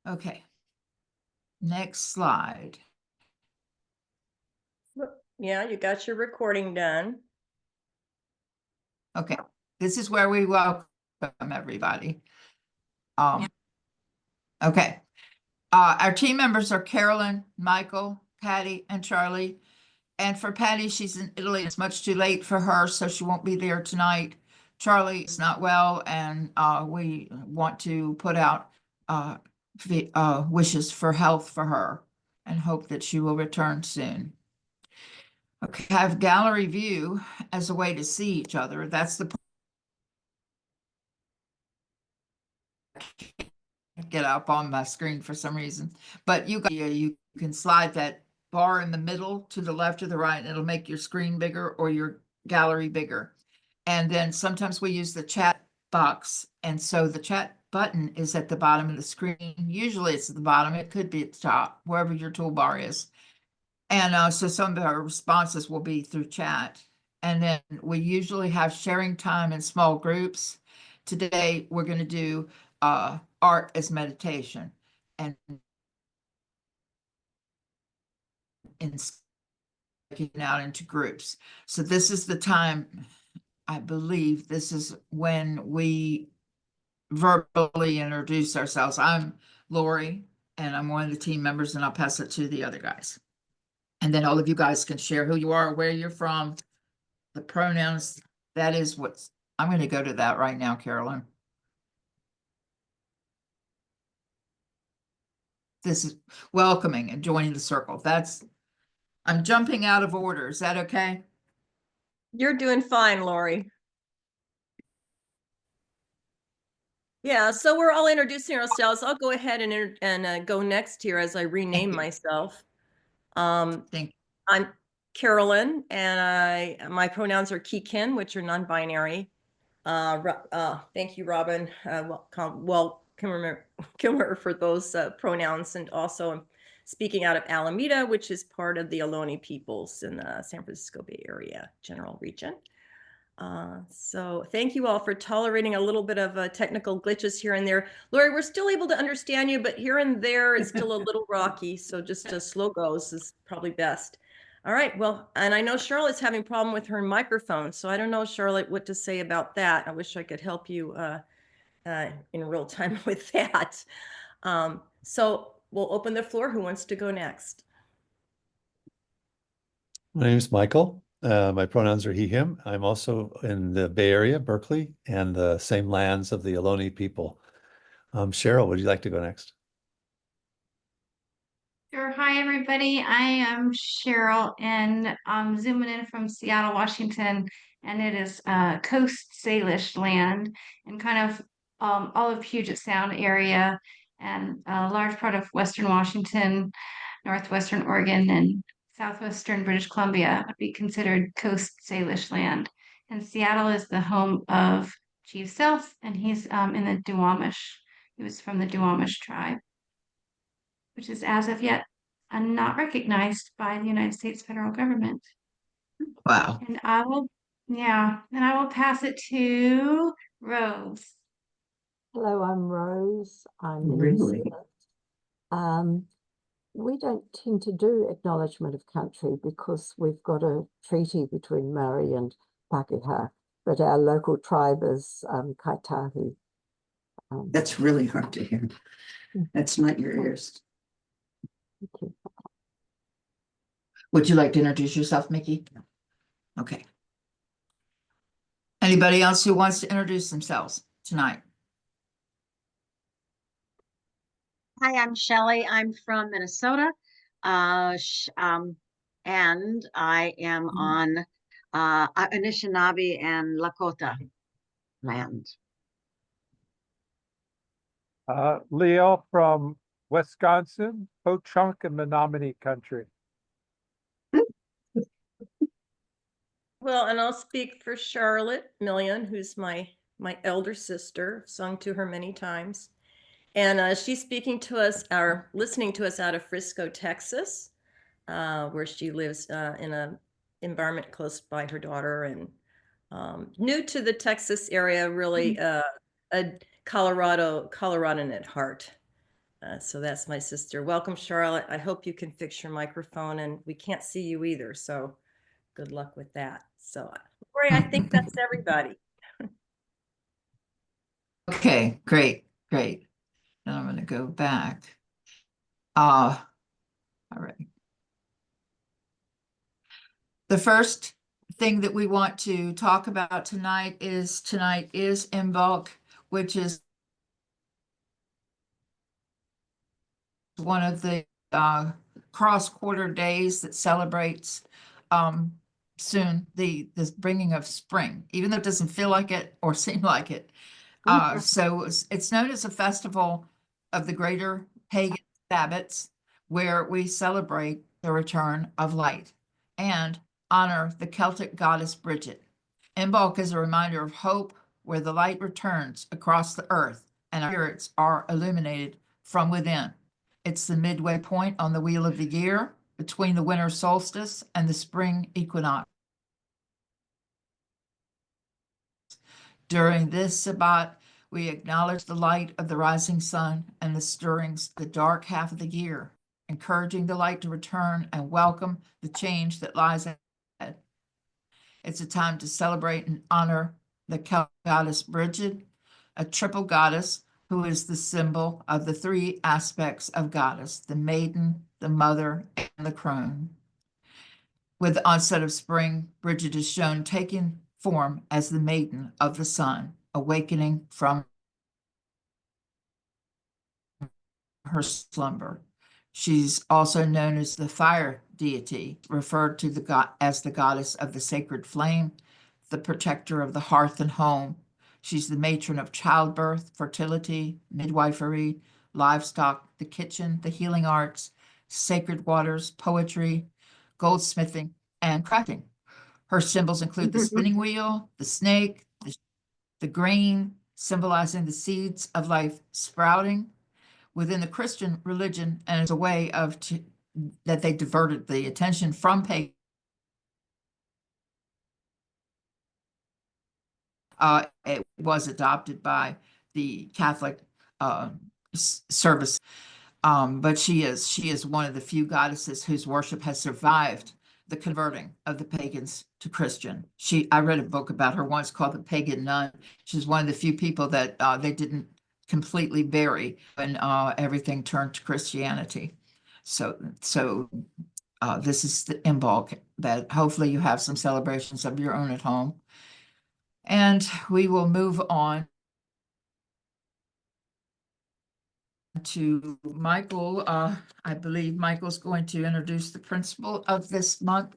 Okay. Next slide. Yeah, you got your recording done. Okay, this is where we welcome everybody. Okay. Our team members are Carolyn, Michael, Patty, and Charlie. And for Patty, she's in Italy. It's much too late for her, so she won't be there tonight. Charlie is not well, and we want to put out wishes for health for her and hope that she will return soon. Okay, I have gallery view as a way to see each other. That's the get up on my screen for some reason, but you can slide that bar in the middle to the left or the right, and it'll make your screen bigger or your gallery bigger. And then sometimes we use the chat box, and so the chat button is at the bottom of the screen. Usually it's at the bottom. It could be at the top, wherever your toolbar is. And so some of our responses will be through chat. And then we usually have sharing time in small groups. Today, we're going to do art as meditation and breaking out into groups. So this is the time, I believe this is when we verbally introduce ourselves. I'm Lori, and I'm one of the team members, and I'll pass it to the other guys. And then all of you guys can share who you are, where you're from, the pronouns. That is what's, I'm going to go to that right now, Carolyn. This is welcoming and joining the circle. I'm jumping out of order. Is that okay? You're doing fine, Lori. Yeah, so we're all introducing ourselves. I'll go ahead and go next here as I rename myself. Thank you. I'm Carolyn, and my pronouns are Kikin, which are non-binary. Thank you, Robin. Kilmer for those pronouns, and also I'm speaking out of Alameda, which is part of the Ohlone peoples in the San Francisco Bay Area general region. So thank you all for tolerating a little bit of technical glitches here and there. Lori, we're still able to understand you, but here and there it's still a little rocky. So just slow goes is probably best. All right. Well, and I know Charlotte's having a problem with her microphone. So I don't know, Charlotte, what to say about that. I wish I could help you in real time with that. So we'll open the floor. Who wants to go next? My name is Michael. My pronouns are he, him. I'm also in the Bay Area, Berkeley, and the same lands of the Ohlone people. Cheryl, would you like to go next? Sure. Hi, everybody. I am Cheryl, and I'm zooming in from Seattle, Washington, and it is Coast Salish land and kind of all of Puget Sound area and a large part of Western Washington, Northwestern Oregon, and Southwestern British Columbia would be considered Coast Salish land. And Seattle is the home of Chief Sealth, and he's in the Duwamish. He was from the Duwamish tribe, which is as of yet not recognized by the United States federal government. Wow. And I will pass it to Rose. Hello, I'm Rose. I'm in New Really? Zealand. We don't tend to do acknowledgement of country because we've got a treaty between Maori and Pākehā, but our local tribe is Kaitahu. That's really hard to hear. That's not your ears. Thank you. Would you like to introduce yourself, Mickey? Okay. Anybody else who wants to introduce themselves tonight? Hi, I'm Shelley. I'm from Minnesota, and I am on Anishinaabe and Lakota land. Leo from Wisconsin, Ho-Chunk and Menominee country. Well, and I'll speak for Charlotte Million, who's my elder sister. I've sung to her many times. And she's speaking to us, or listening to us out of Frisco, Texas, where she lives in an environment close by her daughter, and new to the Texas area, really a Coloradan at heart. So that's my sister. Welcome, Charlotte. I hope you can fix your microphone, and we can't see you either. So good luck with that. So, Lori, I think that's everybody. Okay, great, great. Now I'm gonna go back. All right. The first thing that we want to talk about tonight is Imbolc, which is one of the cross-quarter days that celebrates soon the bringing of spring, even though it doesn't feel like it or seem like it. So it's known as a festival of the greater pagan Sabbats, where we celebrate the return of light and honor the Celtic goddess Bridget. Imbolc is a reminder of hope, where the light returns across the earth and our spirits are illuminated from within. It's the midway point on the wheel of the year between the winter solstice and the spring equinox. During this Sabbat, we acknowledge the light of the rising sun and the stirrings, the dark half of the year, encouraging the light to return and welcome the change that lies ahead. It's a time to celebrate and honor the Celtic goddess Bridget, a triple goddess who is the symbol of the three aspects of goddess, the maiden, the mother, and the crone. With the onset of spring, Bridget is shown taking form as the maiden of the sun, awakening from her slumber. She's also known as the fire deity, referred to as the goddess of the sacred flame, the protector of the hearth and home. She's the matron of childbirth, fertility, midwifery, livestock, the kitchen, the healing arts, sacred waters, poetry, goldsmithing, and crafting. Her symbols include the spinning wheel, the snake, the grain, symbolizing the seeds of life sprouting within the Christian religion, and as a way of that they diverted the attention from pagan. It was adopted by the Catholic service, but she is one of the few goddesses whose worship has survived the converting of the pagans to Christian. I read a book about her once called The Pagan Nun. She's one of the few people that they didn't completely bury when everything turned to Christianity. So this is the Imbolc, that hopefully you have some celebrations of your own at home. And we will move on to Michael. I believe Michael's going to introduce the principle of this month.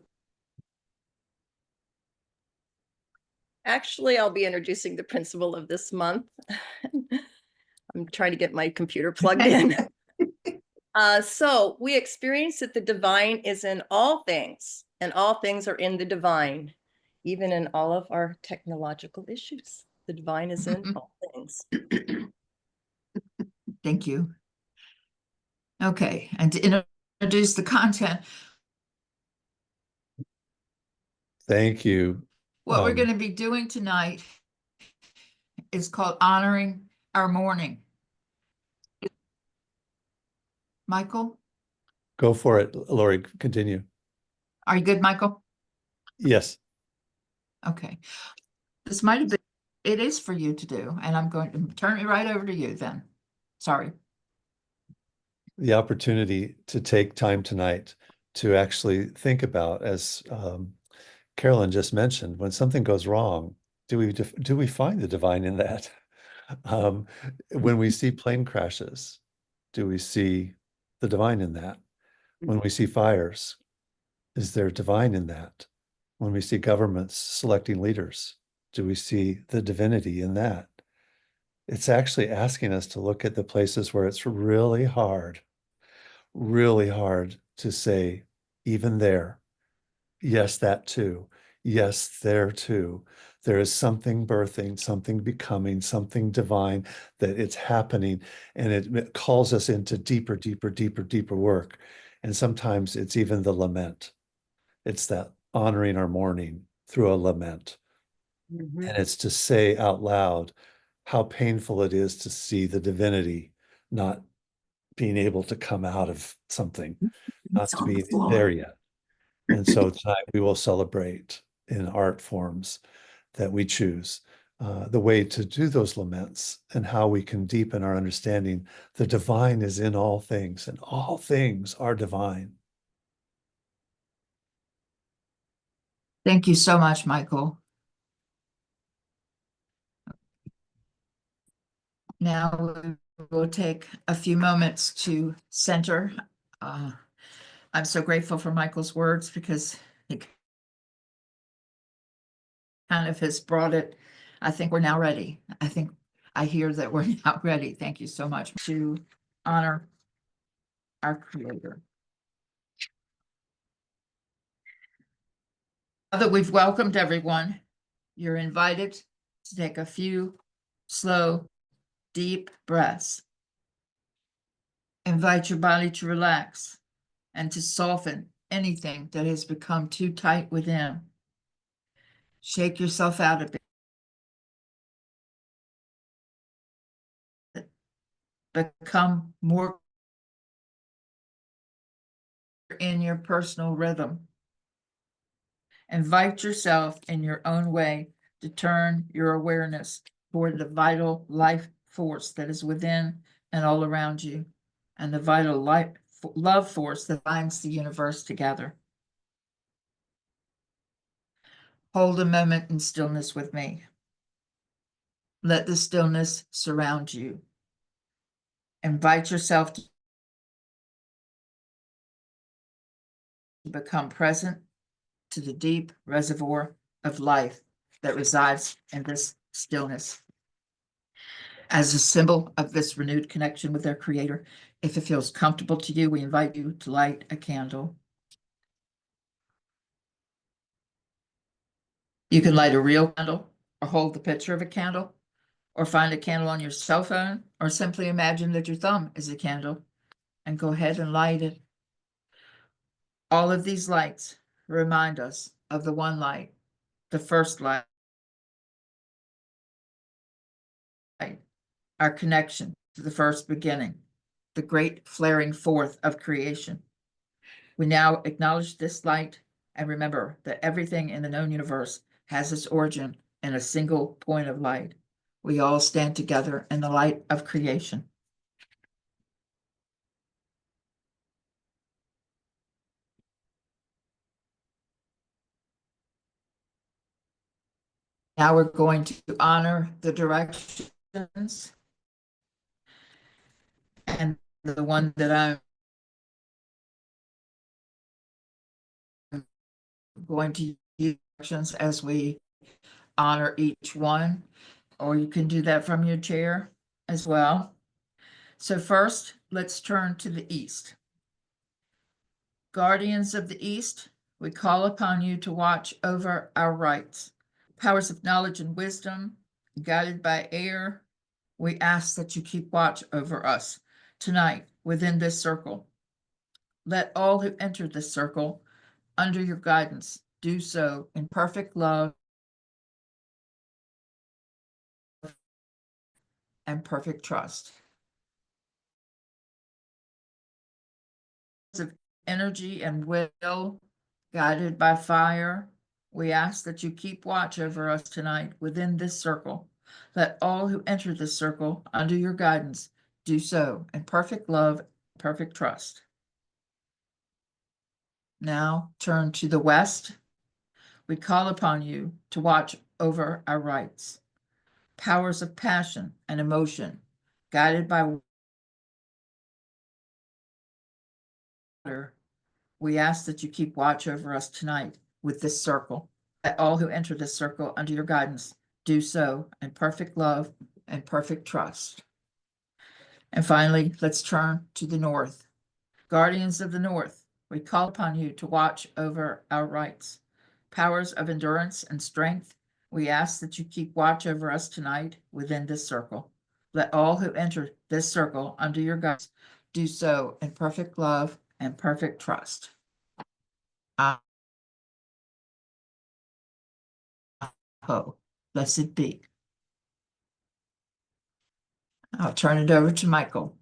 Actually, I'll be introducing the principle of this month. I'm trying to get my computer plugged in. So we experience that the divine is in all things, and all things are in the divine, even in all of our technological issues. The divine is in all things. Thank you. Okay, and to introduce the content. Thank you. What we're going to be doing tonight is called Honoring Our Mourning. Michael? Go for it, Lori, continue. Are you good, Michael? Yes. Okay. This might have been, it is for you to do, and I'm going to turn it right over to you then. Sorry. The opportunity to take time tonight to actually think about, as Carolyn just mentioned, when something goes wrong, do we find the divine in that? When we see plane crashes, do we see the divine in that? When we see fires, is there divine in that? When we see governments selecting leaders, do we see the divinity in that? It's actually asking us to look at the places where it's really hard to say, even there, yes, that too. Yes, there too. There is something birthing, something becoming, something divine, that it's happening, and it calls us into deeper, deeper, deeper, deeper work. And sometimes it's even the lament. It's that honoring our mourning through a lament. Mhm. And it's to say out loud how painful it is to see the divinity not being able to come out of something, not It's to on the be floor. there yet. And so tonight we will celebrate in art forms that we choose the way to do those laments and how we can deepen our understanding. The divine is in all things, and all things are divine. Thank you so much, Michael. Now we'll take a few moments to center. I'm so grateful for Michael's words because he kind of has brought it. I think we're now ready. I hear that we're now ready. Thank you so much to honor our Creator. Now that we've welcomed everyone, you're invited to take a few slow, deep breaths. Invite your body to relax and to soften anything that has become too tight within. Shake yourself out a bit. Become more in your personal rhythm. Invite yourself in your own way to turn your awareness toward the vital life force that is within and all around you, and the vital love force that binds the universe together. Hold a moment in stillness with me. Let the stillness surround you. Invite yourself to become present to the deep reservoir of life that resides in this stillness. As a symbol of this renewed connection with our Creator, if it feels comfortable to you, we invite you to light a candle. You can light a real candle, or hold the picture of a candle, or find a candle on your cell phone, or simply imagine that your thumb is a candle and go ahead and light it. All of these lights remind us of the one light, the first light, our connection to the first beginning, the great flaring forth of creation. We now acknowledge this light and remember that everything in the known universe has its origin in a single point of light. We all stand together in the light of creation. Now we're going to honor the directions. And the one that I'm going to use directions as we honor each one, or you can do that from your chair as well. So first, let's turn to the east. Guardians of the East, we call upon you to watch over our rights. Powers of knowledge and wisdom, guided by air, we ask that you keep watch over us tonight within this circle. Let all who enter this circle under your guidance do so in perfect love and perfect trust. Of energy and will, guided by fire, we ask that you keep watch over us tonight within this circle. Let all who enter this circle under your guidance do so in perfect love, perfect trust. Now turn to the west. We call upon you to watch over our rights. Powers of passion and emotion, guided by water, we ask that you keep watch over us tonight with this circle. Let all who enter this circle under your guidance do so in perfect love and perfect trust. And finally, let's turn to the north. Guardians of the north, we call upon you to watch over our rights. Powers of endurance and strength, we ask that you keep watch over us tonight within this circle. Let all who enter this circle under your guidance do so in perfect love and perfect trust. Oh, blessed be. I'll turn it over to Michael.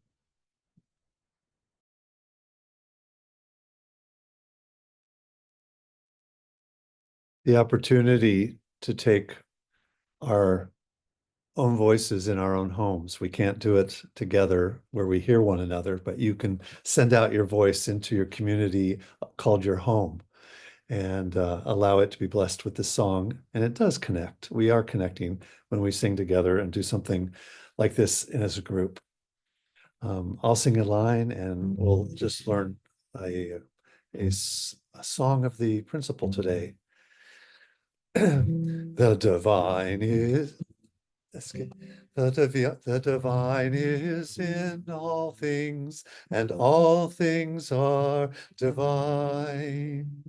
the opportunity to take our own voices in our own homes. We can't do it together where we hear one another, but you can send out your voice into your community called your home and allow it to be blessed with the song. And it does connect. We are connecting when we sing together and do something like this as a group. I'll sing a line and we'll just learn a song of the principle today. The divine is the divine is in all things, and all things are divine.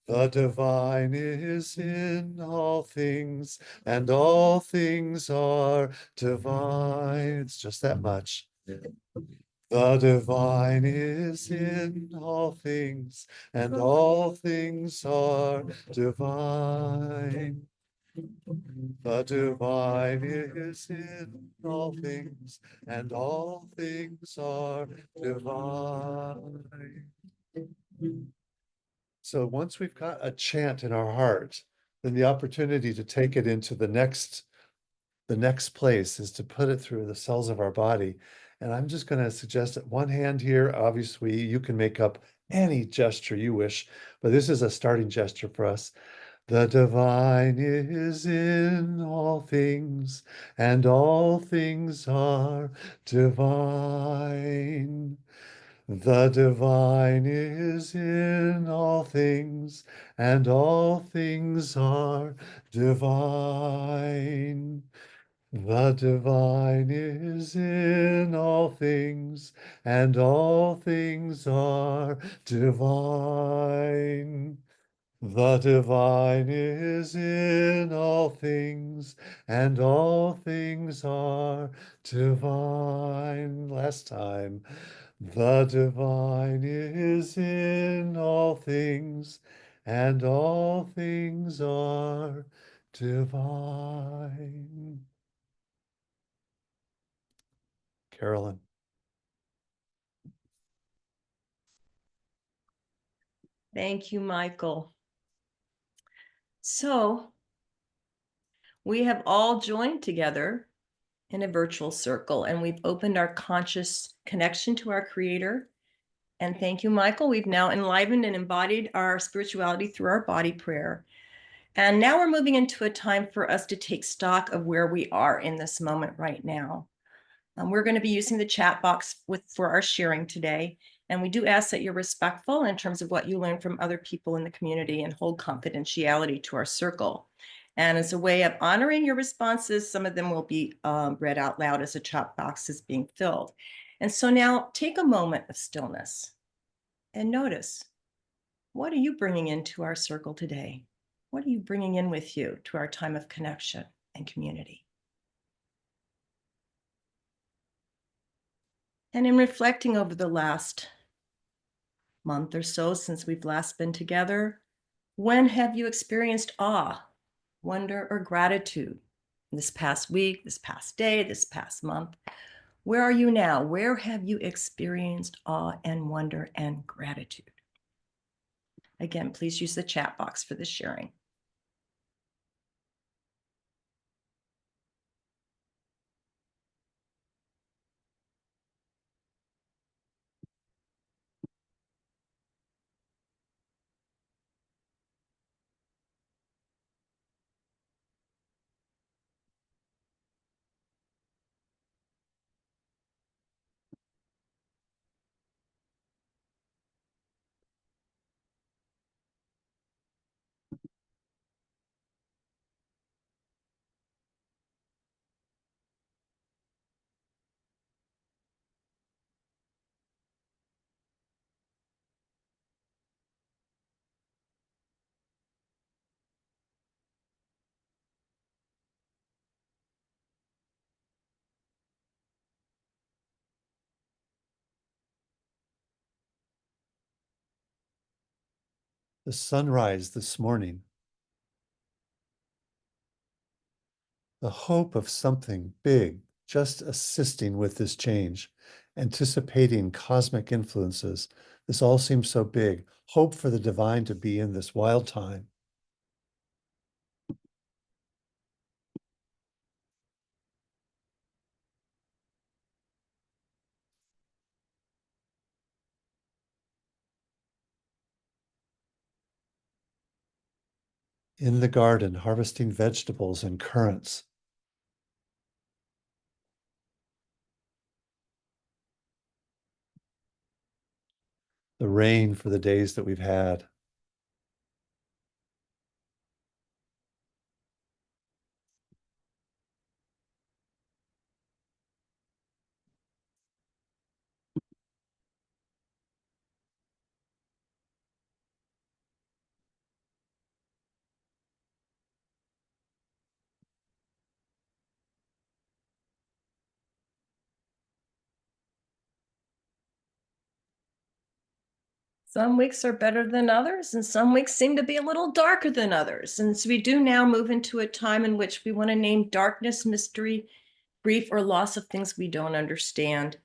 The divine is in all things, and all things are divine. It's just that much. The divine is in all things, and all things are divine. The divine is in all things, and all things are divine. So once we've got a chant in our heart, then the opportunity to take it into the next place is to put it through the cells of our body. And I'm just going to suggest that one hand here, obviously you can make up any gesture you wish, but this is a starting gesture for us. The divine is in all things, and all things are divine. The divine is in all things, and all things are divine. The divine is in all things, and all things are divine. The divine is in all things, and all things are divine. Last time. The divine is in all things, and all things are divine. Carolyn. Thank you, Michael. So we have all joined together in a virtual circle, and we've opened our conscious connection to our Creator. And thank you, Michael. We've now enlivened and embodied our spirituality through our body prayer. And now we're moving into a time for us to take stock of where we are in this moment right now. We're going to be using the chat box for our sharing today. And we do ask that you're respectful in terms of what you learn from other people in the community and hold confidentiality to our circle. And as a way of honoring your responses, some of them will be read out loud as the chat box is being filled. And so now take a moment of stillness and notice, what are you bringing into our circle today? What are you bringing in with you to our time of connection and community? And in reflecting over the last month or so since we've last been together, when have you experienced awe, wonder, or gratitude? This past week, this past day, this past month? Where are you now? Where have you experienced awe and wonder and gratitude? Again, please use the chat box for the sharing. The sunrise this morning. The hope of something big just assisting with this change, anticipating cosmic influences. This all seems so big. Hope for the divine to be in this wild time. in the garden, harvesting vegetables and currants. The rain for the days that we've had. Some weeks are better than others, and some weeks seem to be a little darker than others. And so we do now move into a time in which we want to name darkness, mystery, grief, or loss of things we don't understand.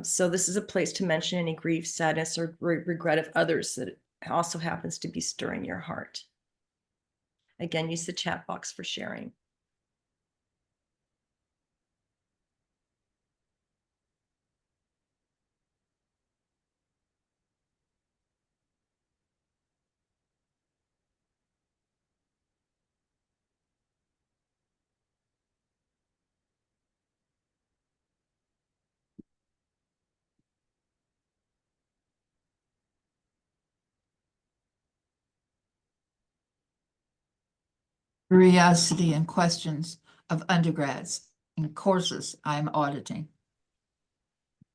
So this is a place to mention any grief, sadness, or regret of others that also happens to be stirring your heart. Again, use the chat box for sharing. Curiosity and questions of undergrads and courses I'm auditing.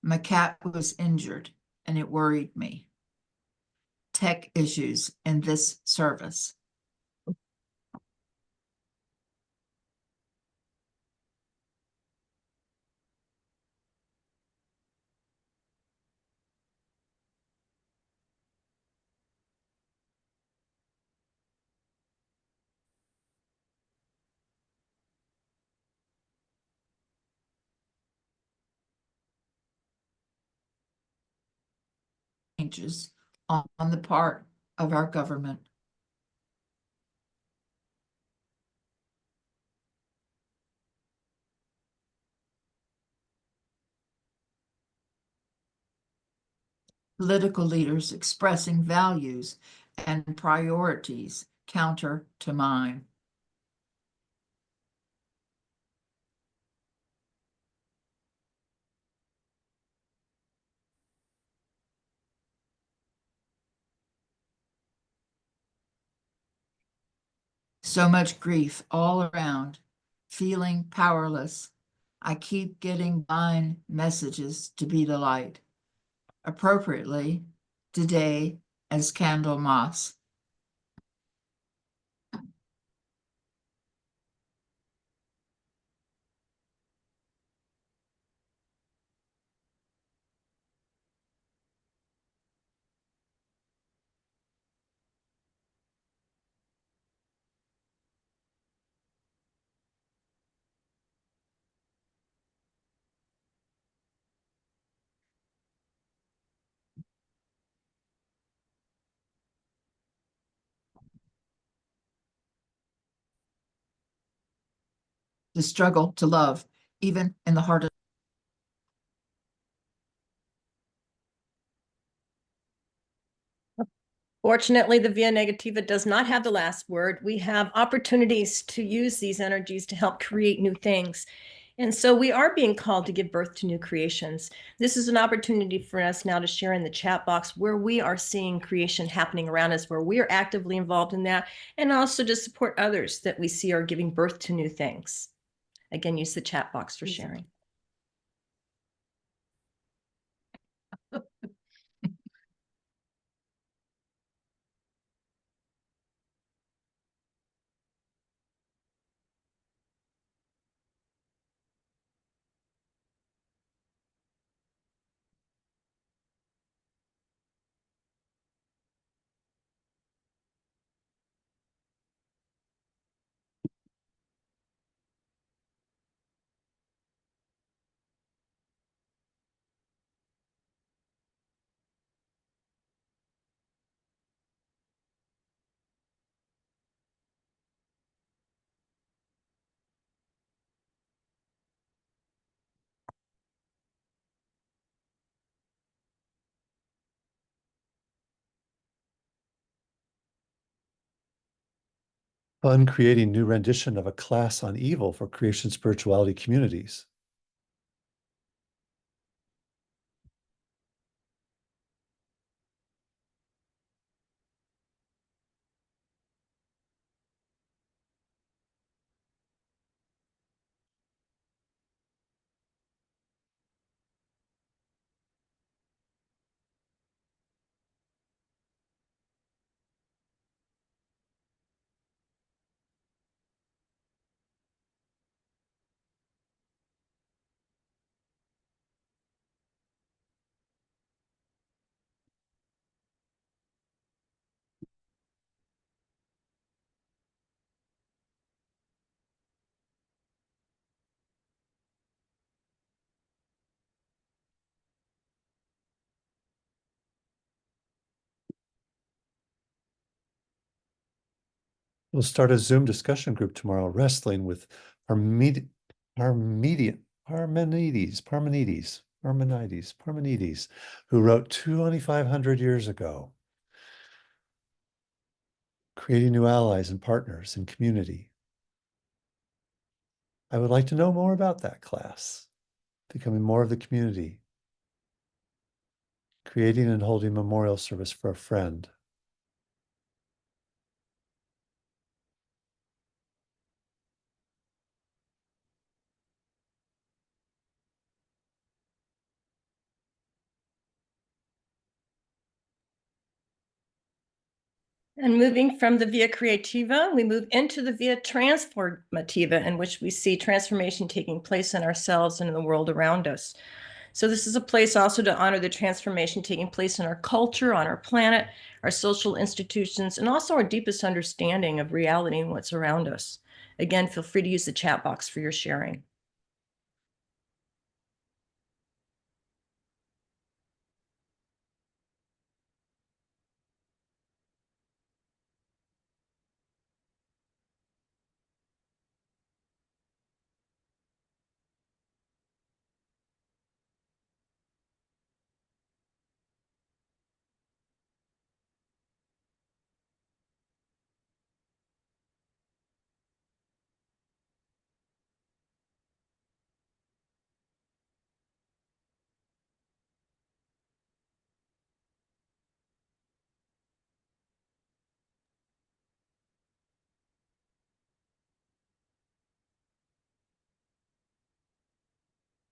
My cat was injured and it worried me. Tech issues in this service. Changes on the part of our government. Political leaders expressing values and priorities counter to mine. So much grief all around, feeling powerless. I keep getting mine messages to be the light. Appropriately, today as Candlemas. The struggle to love, even in the heart of Fortunately, the Via Negativa does not have the last word. We have opportunities to use these energies to help create new things. And so we are being called to give birth to new creations. This is an opportunity for us now to share in the chat box where we are seeing creation happening around us, where we are actively involved in that, and also to support others that we see are giving birth to new things. Again, use the chat box for sharing. Fun creating new rendition of a class on evil for creation spirituality communities. We'll start a Zoom discussion group tomorrow, wrestling with Parmenides, who wrote 2,500 years ago, creating new allies and partners in community. I would like to know more about that class, becoming more of the community, creating and holding memorial service for a friend. And moving from the Via Creativa, we move into the Via Transformativa, in which we see transformation taking place in ourselves and in the world around us. So this is a place also to honor the transformation taking place in our culture, on our planet, our social institutions, and also our deepest understanding of reality and what's around us. Again, feel free to use the chat box for your sharing.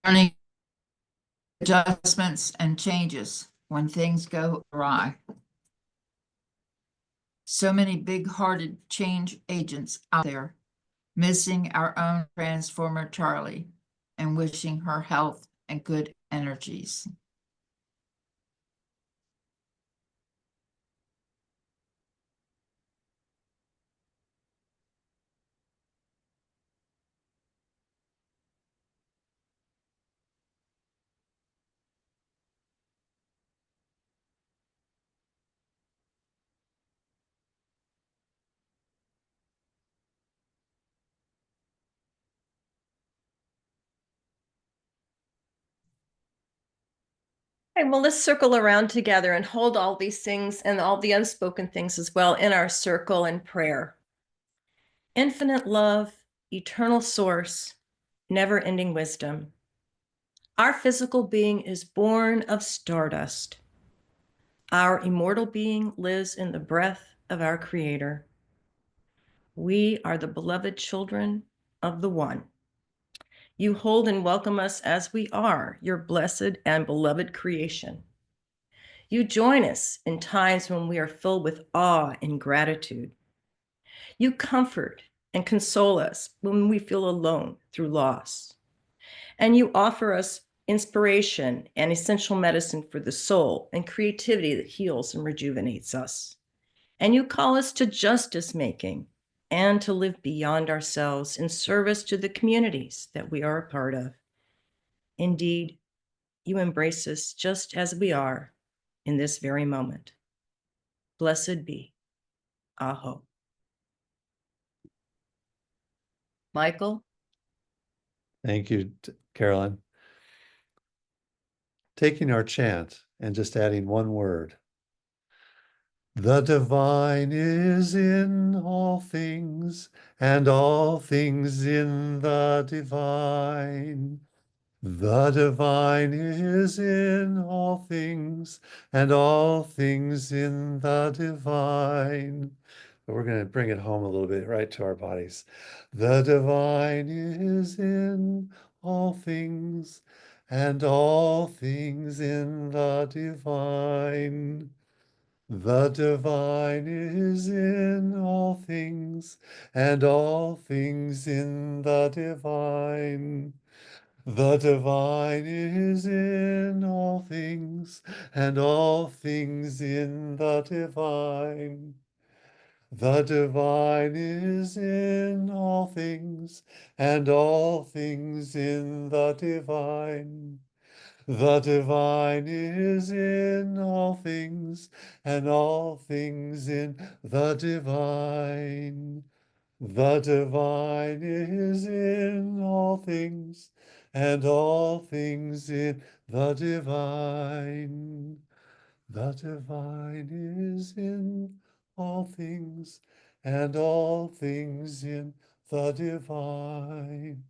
Learning adjustments and changes when things go awry. So many big-hearted change agents out there, missing our own transformer Charlie and wishing her health and good energies. Okay, well, let's circle around together and hold all these things and all the unspoken things as well in our circle in prayer. Infinite love, eternal source, never-ending wisdom. Our physical being is born of stardust. Our immortal being lives in the breath of our Creator. We are the beloved children of the One. You hold and welcome us as we are, your blessed and beloved creation. You join us in times when we are filled with awe and gratitude. You comfort and console us when we feel alone through loss. And you offer us inspiration and essential medicine for the soul and creativity that heals and rejuvenates us. And you call us to justice making and to live beyond ourselves in service to the communities that we are a part of. Indeed, you embrace us just as we are in this very moment. Blessed be. Aho. Michael? Thank you, Carolyn. Taking our chant and just adding one word. The divine is in all things, and all things in the divine. The divine is in all things, and all things in the divine. But we're going to bring it home a little bit right to our bodies. The divine is in all things, and all things in the divine. The divine is in all things, and all things in the divine. The divine is in all things, and all things in the divine. The divine is in all things, and all things in the divine. The divine is in all things, and all things in the divine. The divine is in all things, and all things in the divine. The divine is in all things, and all things in the divine.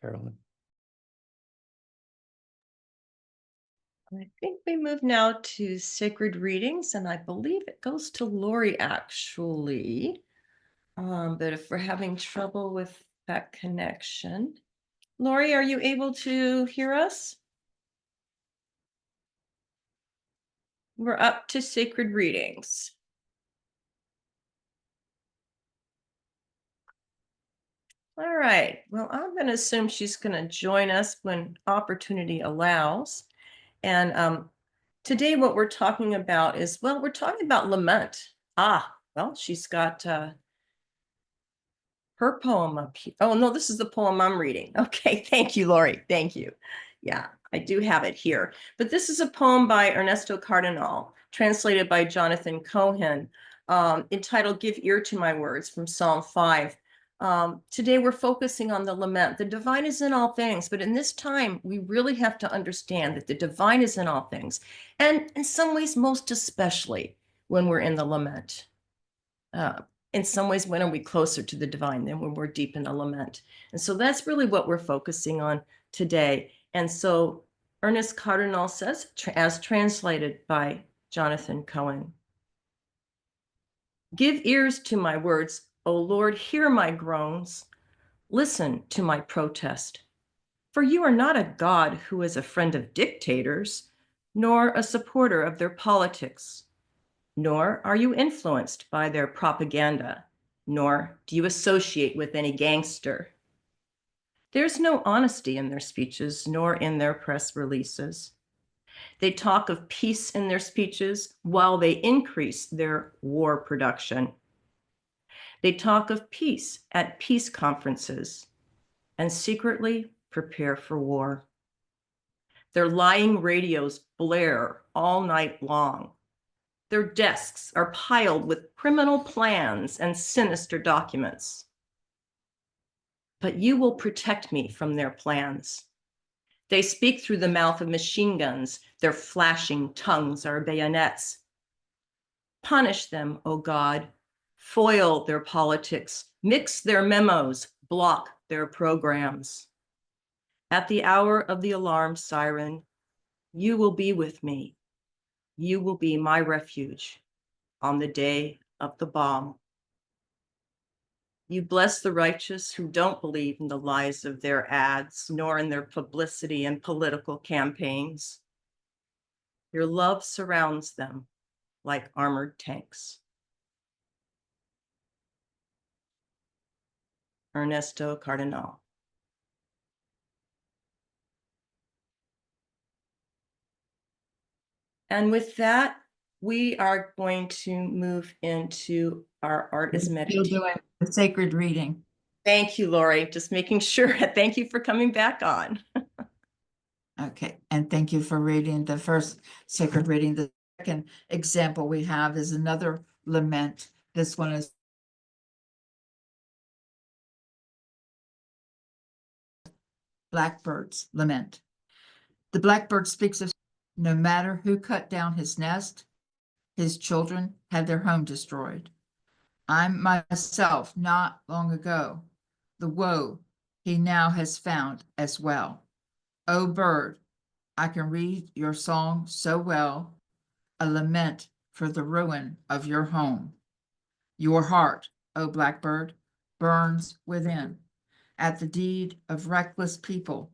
Carolyn. I think we move now to sacred readings, and I believe it goes to Lori actually. But if we're having trouble with that connection, Lori, are you able to hear us? We're up to sacred readings. All right, well, I'm going to assume she's going to join us when opportunity allows. And today what we're talking about is, well, we're talking about lament. Well, she's got her poem up here. Oh, no, this is the poem I'm reading. Okay, thank you, Lori. Thank you. Yeah, I do have it here. But this is a poem by Ernesto Cardenal, translated by Jonathan Cohen, entitled Give Ear to My Words from Psalm 5. Today we're focusing on the lament. The divine is in all things, but in this time, we really have to understand that the divine is in all things. And in some ways, most especially when we're in the lament. In some ways, when are we closer to the divine than when we're deep in a lament? And so that's really what we're focusing on today. And so Ernest Cardinal says, as translated by Jonathan Cohen, give ears to my words, O Lord, hear my groans, listen to my protest. For you are not a God who is a friend of dictators, nor a supporter of their politics. Nor are you influenced by their propaganda, nor do you associate with any gangster. There's no honesty in their speeches, nor in their press releases. They talk of peace in their speeches while they increase their war production. They talk of peace at peace conferences and secretly prepare for war. Their lying radios blare all night long. Their desks are piled with criminal plans and sinister documents. But you will protect me from their plans. They speak through the mouth of machine guns. Their flashing tongues are bayonets. Punish them, O God. Foil their politics. Mix their memos. Block their programs. At the hour of the alarm siren, you will be with me. You will be my refuge on the day of the bomb. You bless the righteous who don't believe in the lies of their ads, nor in their publicity and political campaigns. Your love surrounds them like armored tanks. Ernesto Cardenal. And with that, we are going to move into our art is Still meditation. doing the sacred reading. Thank you, Lori. Just making sure. Thank you for coming back on. Okay, and thank you for reading the first sacred reading. The second example we have is another lament. This one is Blackbird's Lament. The blackbird speaks of no matter who cut down his nest, his children had their home destroyed. I myself, not long ago, the woe he now has found as well. O bird, I can read your song so well, a lament for the ruin of your home. Your heart, O blackbird, burns within at the deed of reckless people.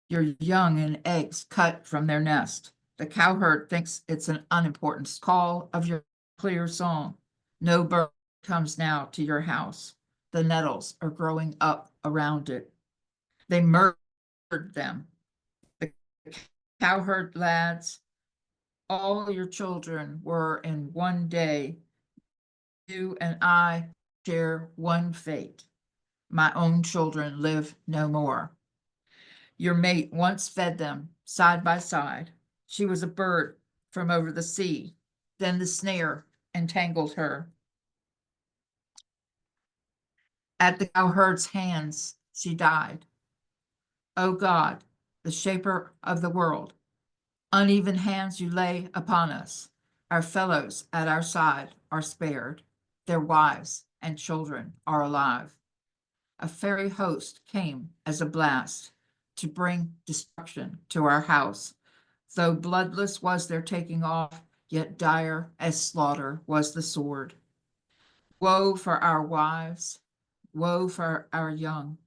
Your young and eggs cut from their nest. The cowherd thinks it's an unimportant call of your clear song. No bird comes now to your house. The nettles are growing up around it. They murdered them. The cowherd lads, all your children were in one day. You and I share one fate. My own children live no more. Your mate once fed them side by side. She was a bird from over the sea. Then the snare entangled her. At the cowherd's hands, she died. O God, the shaper of the world, uneven hands you lay upon us. Our fellows at our side are spared. Their wives and children are alive. A fairy host came as a blast to bring destruction to our house. Though bloodless was their taking off, yet dire as slaughter was the sword. Woe for our wives, woe for our young.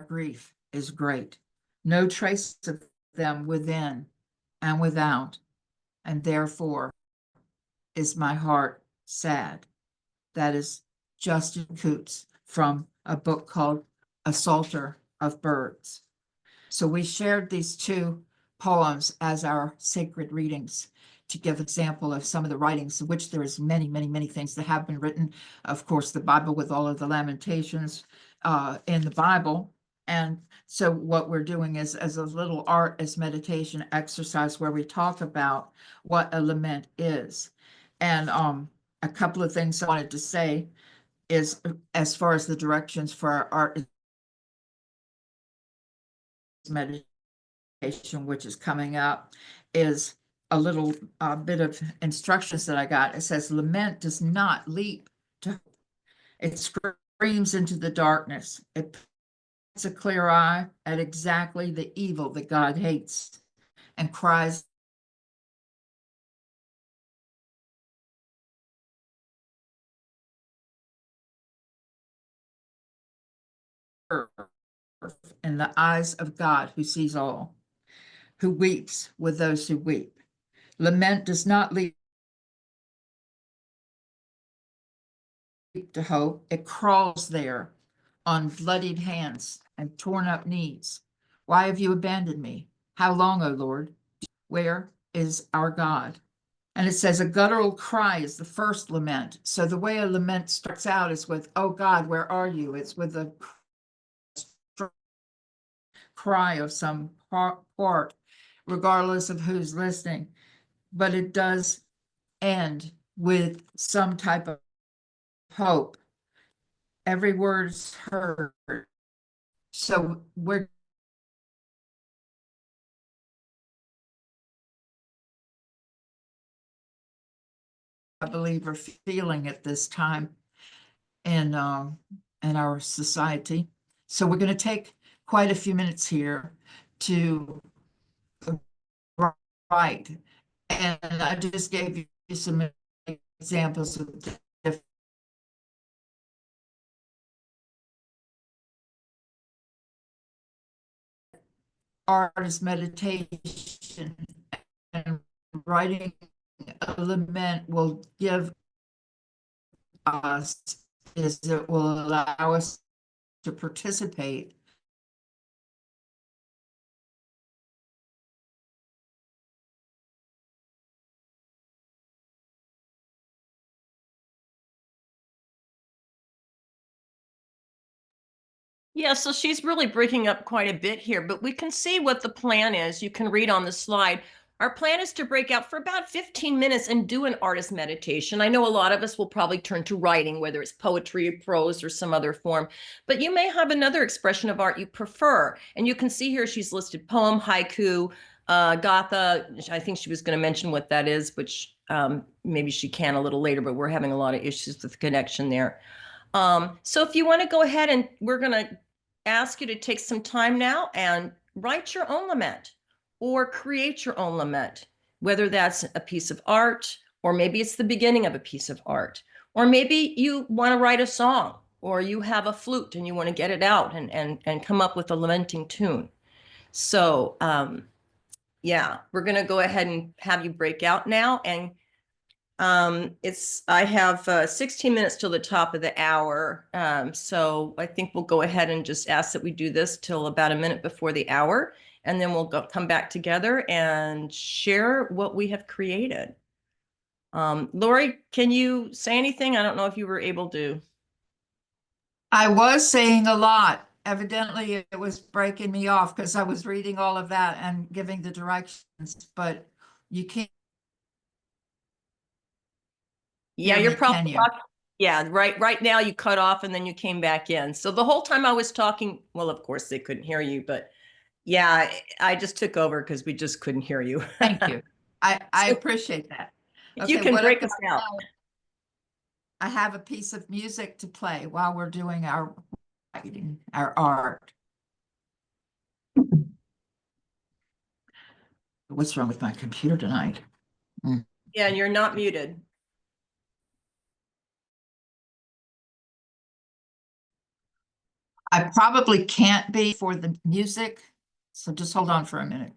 Our grief is great, no trace of them within and without, and therefore is my heart sad. That is Justin Coots from a book called A Psalter of Birds. So we shared these two poems as our sacred readings to give example of some of the writings, of which there is many, many, many things that have been written. Of course, the Bible with all of the lamentations in the Bible. And so what we're doing is as a little art as meditation exercise where we talk about what a lament is. And a couple of things I wanted to say is as far as the directions for our art meditation, which is coming up, is a little bit of instructions that I got. It says, lament does not leap to, it screams into the darkness. It puts a clear eye at exactly the evil that God hates and cries in the eyes of God who sees all, who weeps with those who weep. Lament does not lead to hope. It crawls there on bloodied hands and torn up knees. Why have you abandoned me? How long, O Lord? Where is our God? And it says a guttural cry is the first lament. So the way a lament starts out is with, oh God, where are you? It's with a cry of some part, regardless of who's listening. But it does end with some type of hope. Every word's heard. So we're I believe are feeling at this time in our society. So we're going to take quite a few minutes here to write. And I just gave you some examples of different artist meditation, and writing a lament will give us is it will allow us to participate Yeah, so she's really breaking up quite a bit here, but we can see what the plan is. You can read on the slide. Our plan is to break out for about 15 minutes and do an artist meditation. I know a lot of us will probably turn to writing, whether it's poetry, prose, or some other form, but you may have another expression of art you prefer. And you can see here she's listed poem, haiku, Gatha. I think she was going to mention what that is, which maybe she can a little later, but we're having a lot of issues with the connection there. So if you want to go ahead, and we're going to ask you to take some time now and write your own lament or create your own lament, whether that's a piece of art, or maybe it's the beginning of a piece of art, or maybe you want to write a song, or you have a flute and you want to get it out and come up with a lamenting tune. So yeah, we're going to go ahead and have you break out now. And I have 16 minutes till the top of the hour. So I think we'll go ahead and just ask that we do this till about a minute before the hour, and then we'll come back together and share what we have created. Lori, can you say anything? I don't know if you were able to. I was saying a lot. Evidently, it was breaking me off because I was reading all of that and giving the directions, but you can't Yeah, hear you're me, probably can you? yeah, right now you cut off and then you came back in. So the whole time I was talking, well, of course they couldn't hear you, but yeah, I just took over because we just couldn't hear you. Thank you. I So appreciate that. you Okay, can what break I'm us gonna out. do, I have a piece of music to play while we're doing our writing, our art. What's wrong with my computer tonight? Yeah, and you're not muted. I probably can't be for the music, so just hold on for a minute.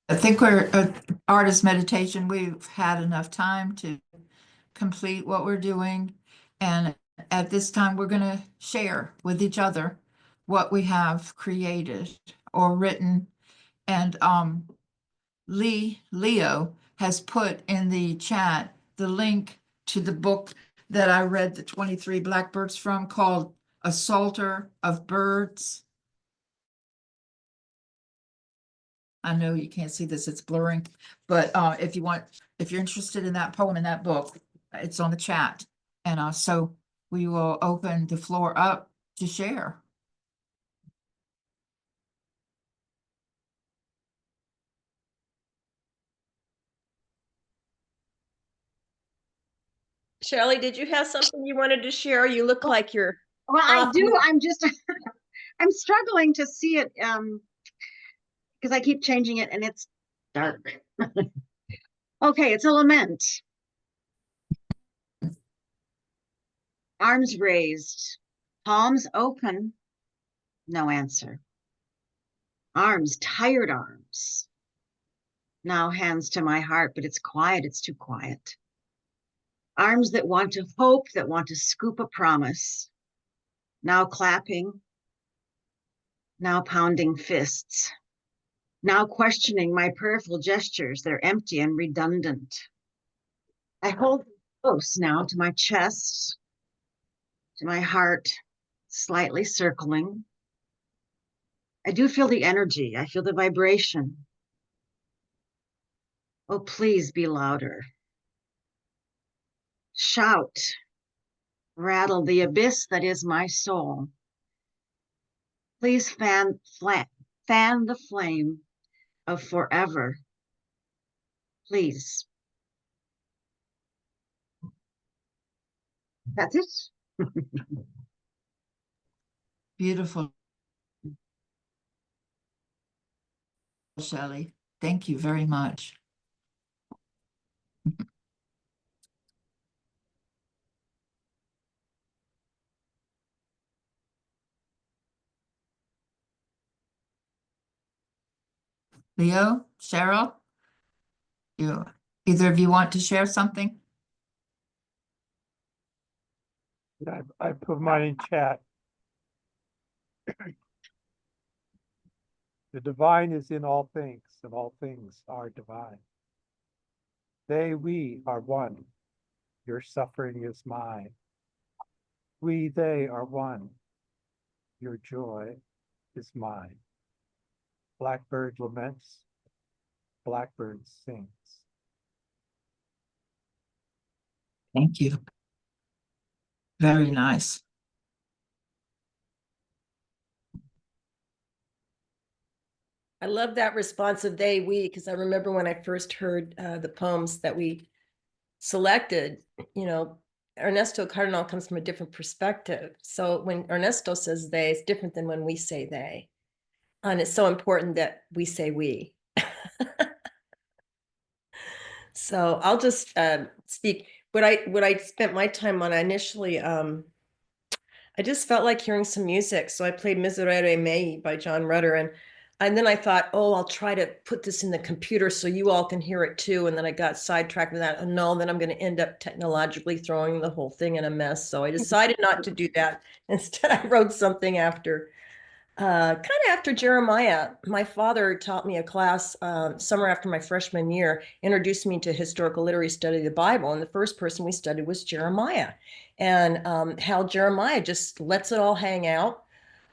I think we're, artist meditation, we've had enough time to complete what we're doing. And at this time, we're gonna share with each other what we have created or written. And Leo has put in the chat the link to the book that I read the 23 Blackbirds from, called A Psalter of Birds. I know you can't see this, it's blurring, but if you're interested in that poem in that book, it's on the chat. And so we will open the floor up to share. Shelley, did you have something you wanted to share? You look like you're Well, I off. do. I'm just, I'm struggling to see it, because I keep changing it and it's dark. Okay, it's a lament. Arms raised, palms open, no answer. Arms, tired arms. Now hands to my heart, but it's quiet, it's too quiet. Arms that want to hope, that want to scoop a promise. Now clapping, now pounding fists. Now questioning my prayerful gestures, they're empty and redundant. I hold them close now to my chest, to my heart, slightly circling. I do feel the energy, I feel the vibration. Oh, please be louder. Shout, rattle the abyss that is my soul. Please fan the flame of forever. Please. That's it. Beautiful, Shelley. Thank you very much. Leo, Cheryl, either of you want to share something? I put mine in chat. The divine is in all things, and all things are divine. We are one. Your suffering is mine. They are one. Your joy is mine. Blackbird laments, blackbird sings. Thank you. Very nice. I love that response of they, we, because I remember when I first heard the poems that we selected, Ernesto Cardenal comes from a different perspective. So when Ernesto says they, it's different than when we say they. And it's so important that we say we. So I'll just speak. What I spent my time on initially, I just felt like hearing some music. So I played Miserere Mei by John Rutter. And then I thought, oh, I'll try to put this in the computer so you all can hear it too. And then I got sidetracked with that. And no, then I'm going to end up technologically throwing the whole thing in a mess. So I decided not to do that. Instead, I wrote something after, kind of after Jeremiah. My father taught me a class summer after my freshman year, introduced me to historical literary study of the Bible. And the first person we studied was Jeremiah, and how Jeremiah just lets it all hang out.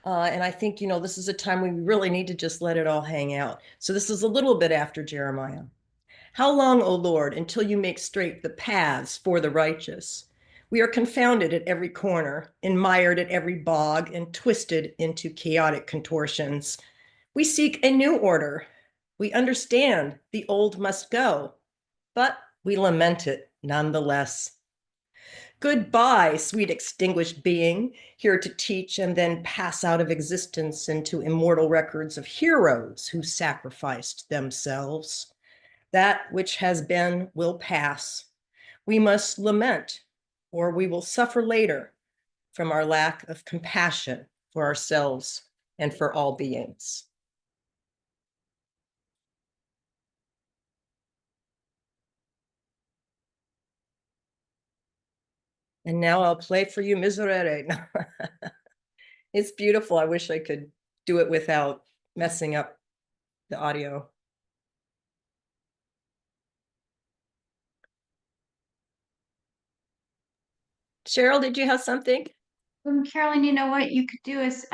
And I think, this is a time we really need to just let it all hang out. So this is a little bit after Jeremiah. How long, O Lord, until you make straight the paths for the righteous? We are confounded at every corner, admired at every bog, and twisted into chaotic contortions. We seek a new order. We understand the old must go, but we lament it nonetheless. Goodbye, sweet extinguished being, here to teach and then pass out of existence into immortal records of heroes who sacrificed themselves. That which has been will pass. We must lament, or we will suffer later from our lack of compassion for ourselves and for all beings. And now I'll play for you Miserere. It's beautiful. I wish I could do it without messing up the audio. Cheryl, did you have something? Carolyn, you know what you could do is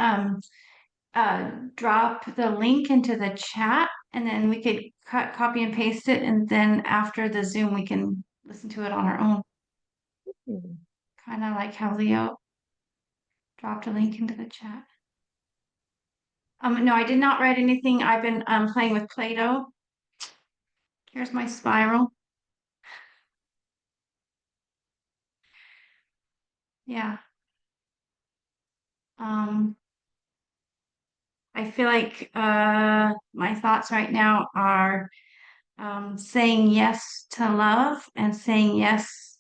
drop the link into the chat, and then we could copy and paste it, and then after the Zoom we can listen to it on our own. Kind of like how Leo dropped a link into the chat. No, I did not write anything. I've been playing with Play-Doh. Here's my spiral. Yeah. I feel like my thoughts right now are saying yes to love and saying yes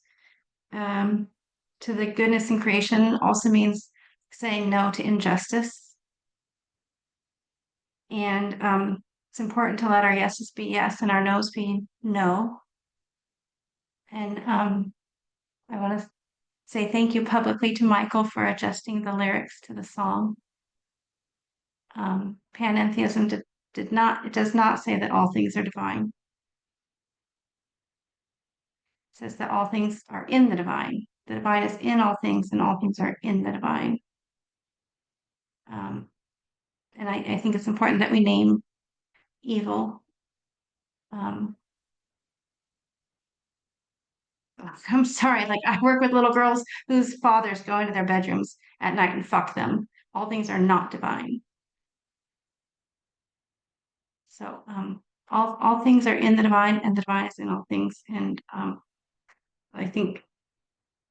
to the goodness in creation also means saying no to injustice. And it's important to let our yeses be yes and our no's be no. And I want to say thank you publicly to Michael for adjusting the lyrics to the song. Panentheism it does not say that all things are divine. It says that all things are in the divine. The divine is in all things, and all things are in the divine. And I think it's important that we name evil. I'm sorry, like I work with little girls whose fathers go into their bedrooms at night and fuck them. All things are not divine. So all things are in the divine, and the divine is in all things. And I think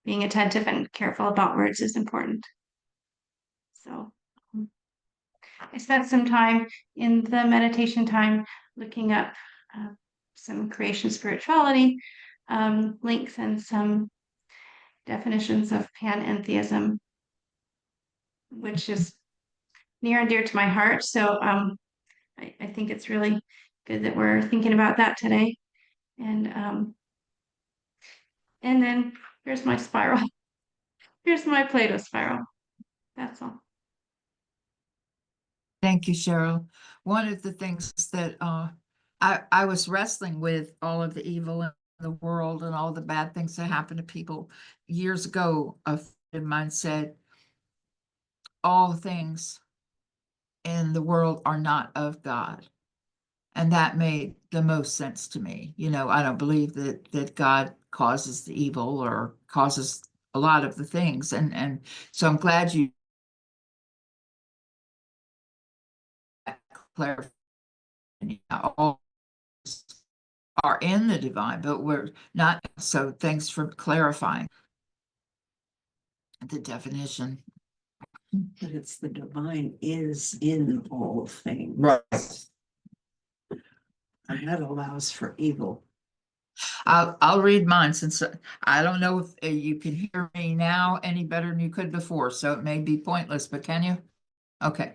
being attentive and careful about words is important. So I spent some time in the meditation time looking up some creation spirituality links and some definitions of panentheism, which is near and dear to my heart. So I think it's really good that we're thinking about that today. And then here's my spiral. Here's my Play-Doh spiral. That's all. Thank you, Cheryl. One of the things that I was wrestling with all of the evil in the world and all the bad things that happen to people years ago. A friend of mine said, all things in the world are not of God. And that made the most sense to me. You know, I don't believe that God causes the evil or causes a lot of the things. And so I'm glad you clarified. All are in the divine, but we're not. So thanks for clarifying the definition. But it's the divine is in all things. Right. And that allows for evil. I'll read mine since I don't know if you can hear me now any better than you could before, so it may be pointless, but can you? Okay.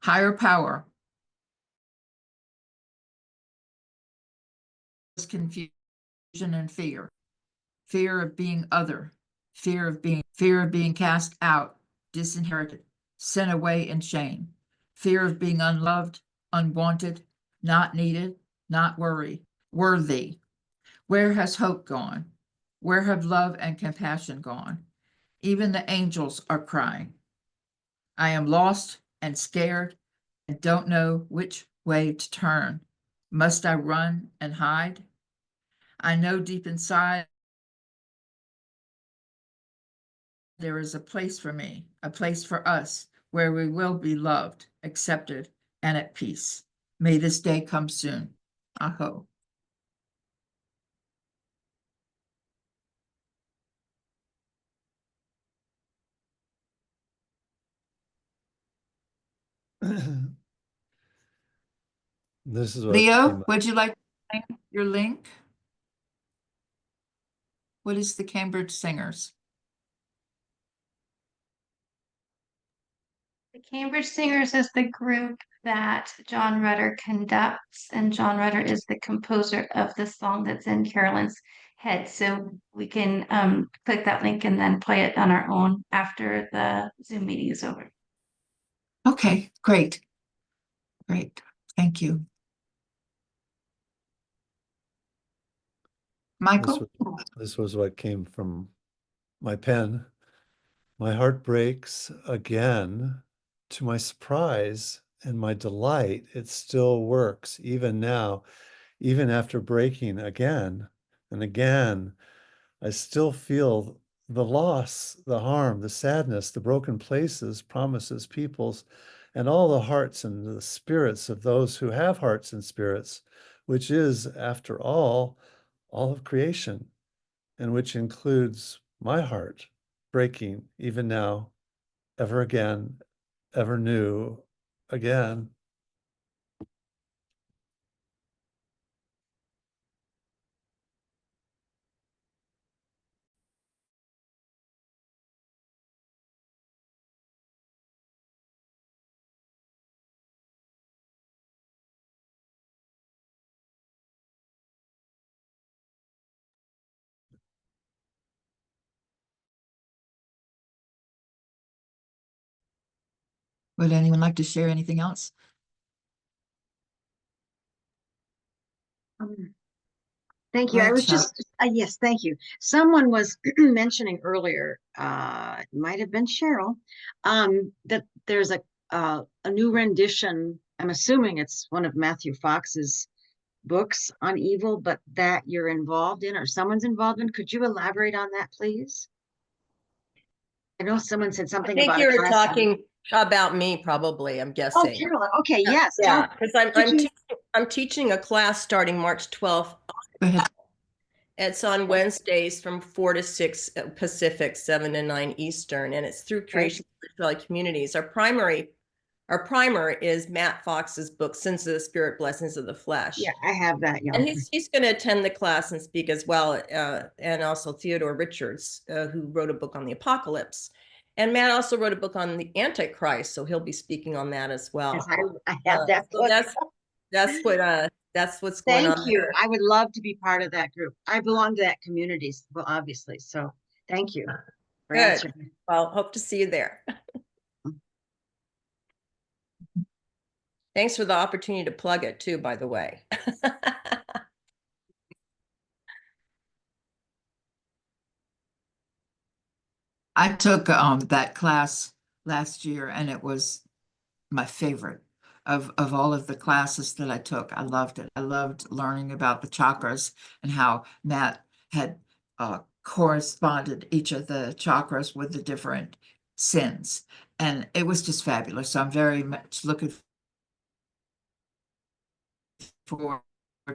Higher power is confusion and fear. Fear of being other, fear of being cast out, disinherited, sent away in shame, fear of being unloved, unwanted, not needed, not worthy. Where has hope gone? Where have love and compassion gone? Even the angels are crying. I am lost and scared and don't know which way to turn. Must I run and hide? I know deep inside there is a place for me, a place for us, where we will be loved, accepted, and at peace. May this day come soon. Aho. This is what Leo, came up. would you like to link your link? What is the Cambridge Singers? The Cambridge Singers is the group that John Rutter conducts, and John Rutter is the composer of the song that's in Carolyn's head. So we can click that link and then play it on our own after the Zoom meeting is over. Okay, great. Great. Thank you. Michael? This was what came from my pen. My heart breaks again. To my surprise and my delight, it still works even now, even after breaking again and again. I still feel the loss, the harm, the sadness, the broken places, promises, peoples, and all the hearts and the spirits of those who have hearts and spirits, which is, after all of creation, and which includes my heart breaking even now, ever again, ever new again. Would anyone like to share anything else? Thank Go you. I ahead, was Shelley. just, yes, thank you. Someone was mentioning earlier, it might have been Cheryl, that there's a new rendition. I'm assuming it's one of Matthew Fox's books on evil, but that you're involved in or someone's involved in. Could you elaborate on that, please? I know someone said I something think about you a were class. talking about me, probably, I'm Oh, guessing. Carolyn. Okay, yes. Yeah, because Could you- I'm teaching a class starting March 12th. Go ahead. It's on Wednesdays from 4 to 6 Pacific, 7 to 9 Eastern, and it's through Creation Spirituality Communities. Our primer is Matt Fox's book, Sins of the Spirit, Blessings of the Flesh. Yeah, I have that. Yeah. And he's going to attend the class and speak as well, and also Theodore Richards, who wrote a book on the apocalypse. And Matt also wrote a book on the Antichrist, so he'll be speaking on that as well. Yes, I have that So book. that's what's going on. Thank you. there. I would love to be part of that group. I belong to that community, well, obviously. So thank you for Good. answering. Well, hope to see you there. Thanks for the opportunity to plug it too, by the way. I took that class last year and it was my favorite of all of the classes that I took. I loved it. I loved learning about the chakras and how Matt had corresponded each of the chakras with the different sins. And it was just fabulous. So I'm very much looking forward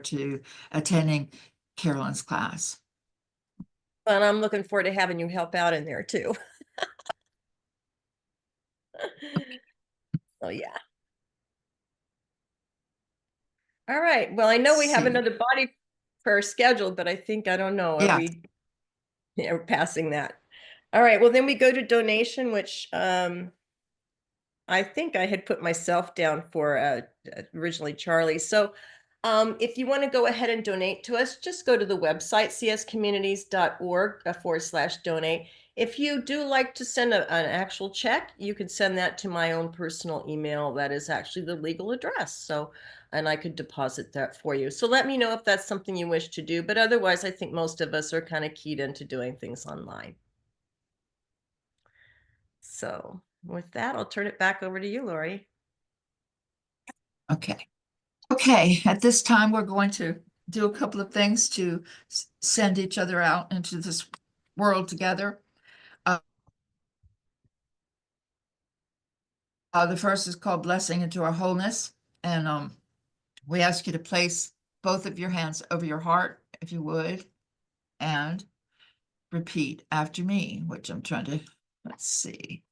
to attending Carolyn's class. And I'm looking forward to having you help out in there too. Oh yeah. All right. Well, I know we have See. another body prayer scheduled, but I think, I don't know, Yeah. we're passing that. All right. Well, then we go to donation, which I think I had put myself down for originally Charlie. So if you want to go ahead and donate to us, just go to the website, cscommunities.org/donate. If you do like to send an actual check, you could send that to my own personal email. That is actually the legal address. So, and I could deposit that for you. So let me know if that's something you wish to do. But otherwise, I think most of us are kind of keyed into doing things online. So with that, I'll turn it back over to you, Lori. Okay. Okay, at this time, we're going to do a couple of things to send each other out into this world together. The first is called Blessing into Our Wholeness. And we ask you to place both of your hands over your heart, if you would, and repeat after me, which I'm trying to, let's see.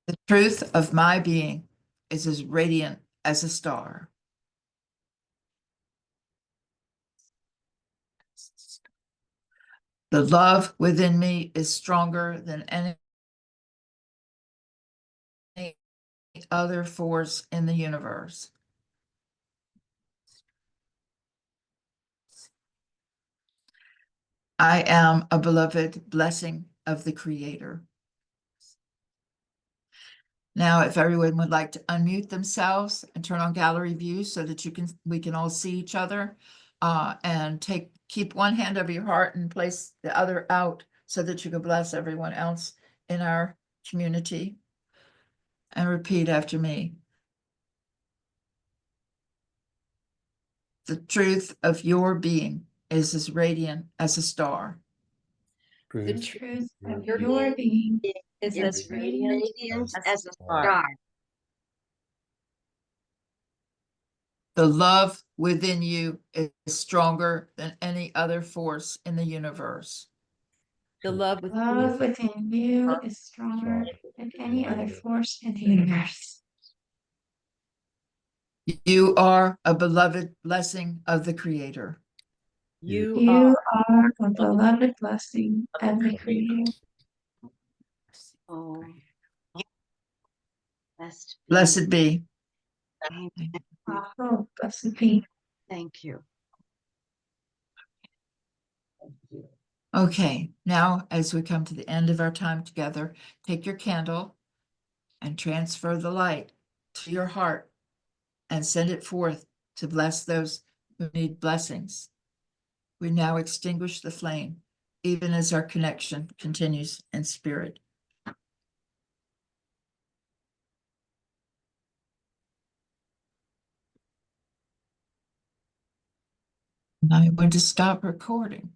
The truth of my being is as radiant as a star. The love within me is stronger than any other force in the universe. I am a beloved blessing of the Creator. Now, if everyone would like to unmute themselves and turn on gallery view so that we can all see each other, and keep one hand over your heart and place the other out so that you can bless everyone else in our community. And repeat after me. The truth of your being is as radiant as a star. The Truth. truth of Your your being Is is as radiant Radiant as as a star. star. The love within you is stronger than any other force in the universe. the love within love you. within you is stronger than any other force in the universe. You are a beloved blessing of the Creator. You You are are a beloved blessing of the Creator. Oh. Blessed. be. Blessed be. Amen. Oh, blessed be. Thank you. Okay, now as we come to the end of our time together, take your candle and transfer the light to your heart and send it forth to bless those who need blessings. We now extinguish the flame, even as our connection continues in spirit. I'm going to stop recording.